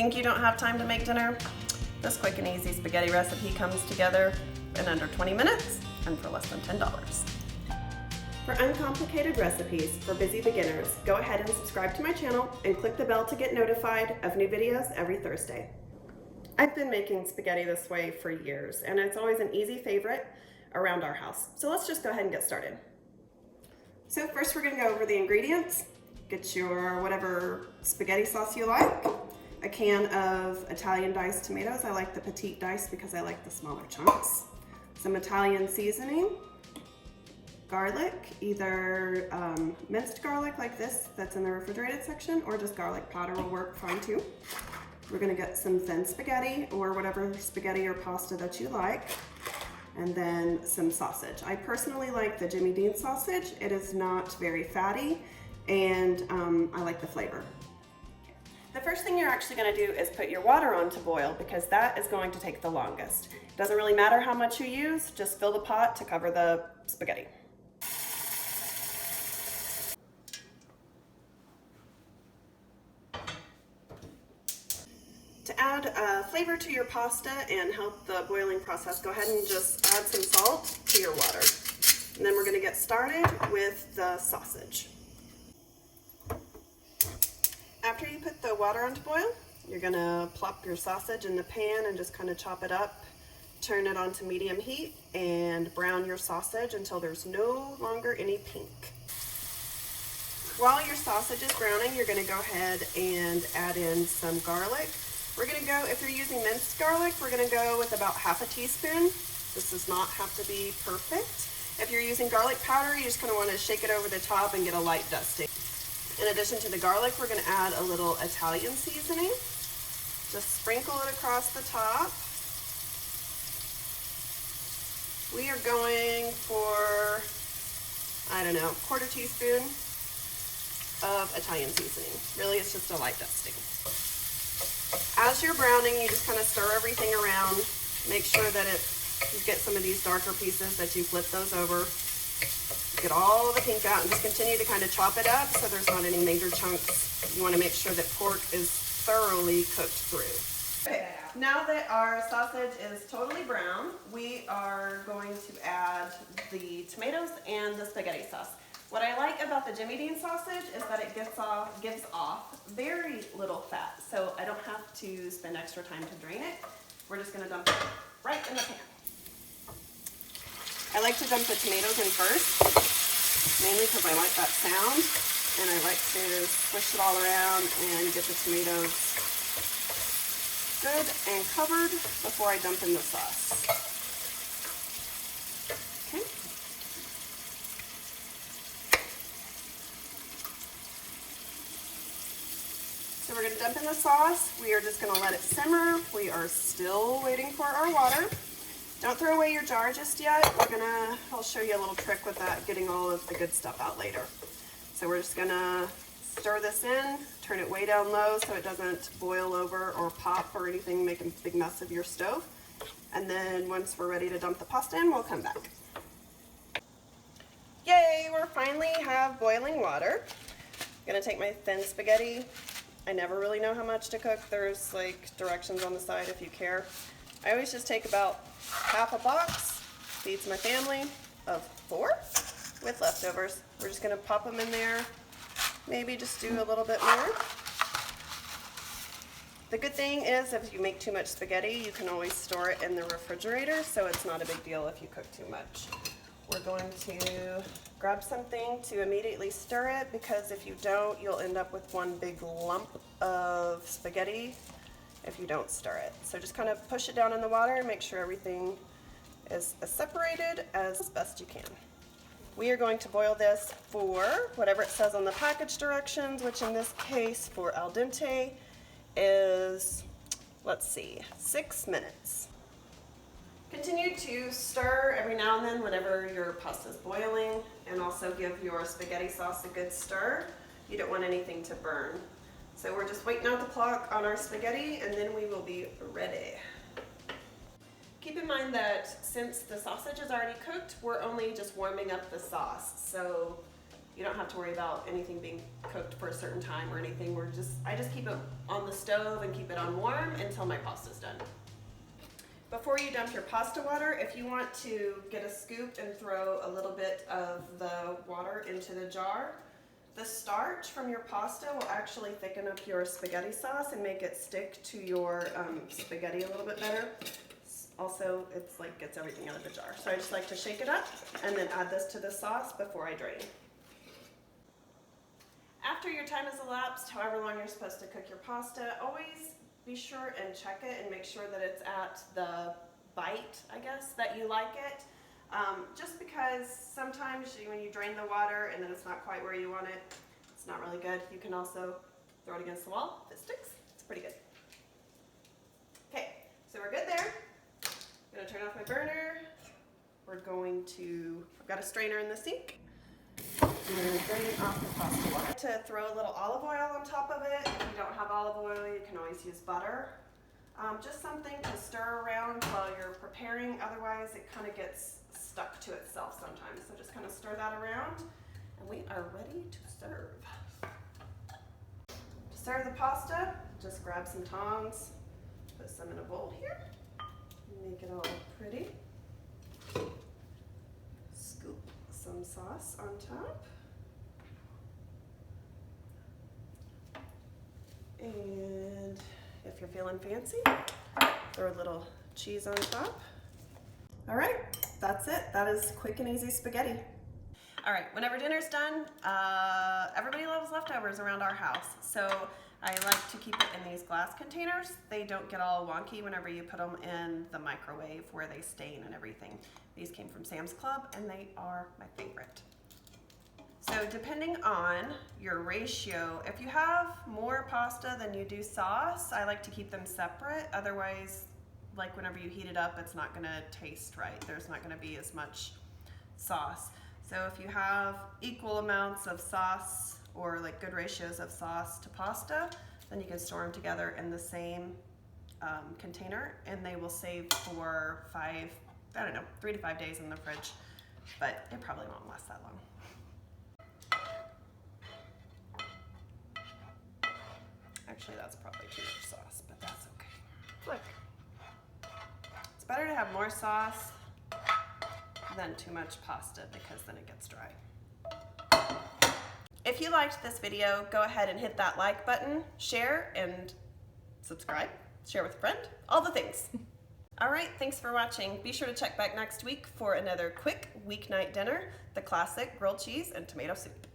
Think you don't have time to make dinner? This quick and easy spaghetti recipe comes together in under 20 minutes and for less than $10. For uncomplicated recipes for busy beginners, go ahead and subscribe to my channel and click the bell to get notified of new videos every Thursday. I've been making spaghetti this way for years, and it's always an easy favorite around our house. So let's just go ahead and get started. So first we're gonna go over the ingredients. Get your whatever spaghetti sauce you like. A can of Italian diced tomatoes. I like the petite dice because I like the smaller chunks. Some Italian seasoning. Garlic, either minced garlic like this that's in the refrigerated section, or just garlic powder will work fine too. We're gonna get some thin spaghetti or whatever spaghetti or pasta that you like, and then some sausage. I personally like the Jimmy Dean sausage. It is not very fatty, and I like the flavor. The first thing you're actually gonna do is put your water on to boil, because that is going to take the longest. It doesn't really matter how much you use, just fill the pot to cover the spaghetti. To add flavor to your pasta and help the boiling process, go ahead and just add some salt to your water. And then we're gonna get started with the sausage. After you put the water on to boil, you're gonna plop your sausage in the pan and just kind of chop it up, turn it onto medium heat, and brown your sausage until there's no longer any pink. While your sausage is browning, you're gonna go ahead and add in some garlic. We're gonna go, if you're using minced garlic, we're gonna go with about half a teaspoon. This does not have to be perfect. If you're using garlic powder, you just kind of want to shake it over the top and get a light dusting. In addition to the garlic, we're gonna add a little Italian seasoning. Just sprinkle it across the top. We are going for, I don't know, quarter teaspoon of Italian seasoning. Really, it's just a light dusting. As you're browning, you just kind of stir everything around. Make sure that you get some of these darker pieces, that you flip those over. Get all the pink out and just continue to kind of chop it up so there's not any major chunks. You want to make sure that pork is thoroughly cooked through. Okay, now that our sausage is totally brown, we are going to add the tomatoes and the spaghetti sauce. What I like about the Jimmy Dean sausage is that it gives off very little fat, so I don't have to spend extra time to drain it. We're just gonna dump it right in the pan. I like to dump the tomatoes in first, mainly because I like that sound, and I like to swish it all around and get the tomatoes good and covered before I dump in the sauce. Okay. So we're going to dump in the sauce. We are just going to let it simmer. We are still waiting for our water. Don't throw away your jar just yet. I'll show you a little trick with that, getting all of the good stuff out later. So we're just going to stir this in, turn it way down low so it doesn't boil over or pop or anything, make a big mess of your stove. And then once we're ready to dump the pasta in, we'll come back. Yay, we finally have boiling water. I'm going to take my thin spaghetti. I never really know how much to cook. There's like directions on the side if you care. I always just take about half a box, feeds my family of 4 with leftovers. We're just gonna pop them in there, maybe just do a little bit more. The good thing is if you make too much spaghetti, you can always store it in the refrigerator, so it's not a big deal if you cook too much. We're going to grab something to immediately stir it, because if you don't, you'll end up with one big lump of spaghetti if you don't stir it. So just kind of push it down in the water and make sure everything is as separated as best you can. We are going to boil this for whatever it says on the package directions, which in this case for al dente is, let's see, 6 minutes. Continue to stir every now and then whenever your pasta is boiling, and also give your spaghetti sauce a good stir. You don't want anything to burn. So we're just waiting out the clock on our spaghetti, and then we will be ready. Keep in mind that since the sausage is already cooked, we're only just warming up the sauce. So You don't have to worry about anything being cooked for a certain time or anything. I just keep it on the stove and keep it on warm until my pasta's done. Before you dump your pasta water, if you want to get a scoop and throw a little bit of the water into the jar, the starch from your pasta will actually thicken up your spaghetti sauce and make it stick to your spaghetti a little bit better. Also, it's like gets everything out of the jar. So I just like to shake it up and then add this to the sauce before I drain. After your time has elapsed, however long you're supposed to cook your pasta, always be sure and check it and make sure that it's at the bite, I guess, that you like it. Just because sometimes when you drain the water and then it's not quite where you want it, it's not really good. You can also throw it against the wall if it sticks. It's pretty good. Okay, so we're good there. I'm gonna turn off my burner. I've got a strainer in the sink. I'm going to drain off the pasta water. To throw a little olive oil on top of it. If you don't have olive oil, you can always use butter. Just something to stir around while you're preparing, otherwise it kind of gets stuck to itself sometimes. So just kind of stir that around, and we are ready to serve. To serve the pasta, just grab some tongs, put some in a bowl here, make it all pretty. Scoop some sauce on top. And if you're feeling fancy, throw a little cheese on top. All right, that's it. That is quick and easy spaghetti. All right, whenever dinner's done, everybody loves leftovers around our house. So I like to keep it in these glass containers. They don't get all wonky whenever you put them in the microwave where they stain and everything. These came from Sam's Club and they are my favorite. So depending on your ratio, if you have more pasta than you do sauce, I like to keep them separate. Otherwise, like whenever you heat it up, it's not gonna taste right. There's not gonna be as much sauce. So if you have equal amounts of sauce or like good ratios of sauce to pasta, then you can store them together in the same container and they will save for 3 to 5 days in the fridge, but it probably won't last that long. Actually, that's probably too much sauce, but that's okay. Look, it's better to have more sauce than too much pasta because then it gets dry. If you liked this video, go ahead and hit that like button, share and subscribe, share with a friend, all the things. All right, thanks for watching. Be sure to check back next week for another quick weeknight dinner, the classic grilled cheese and tomato soup.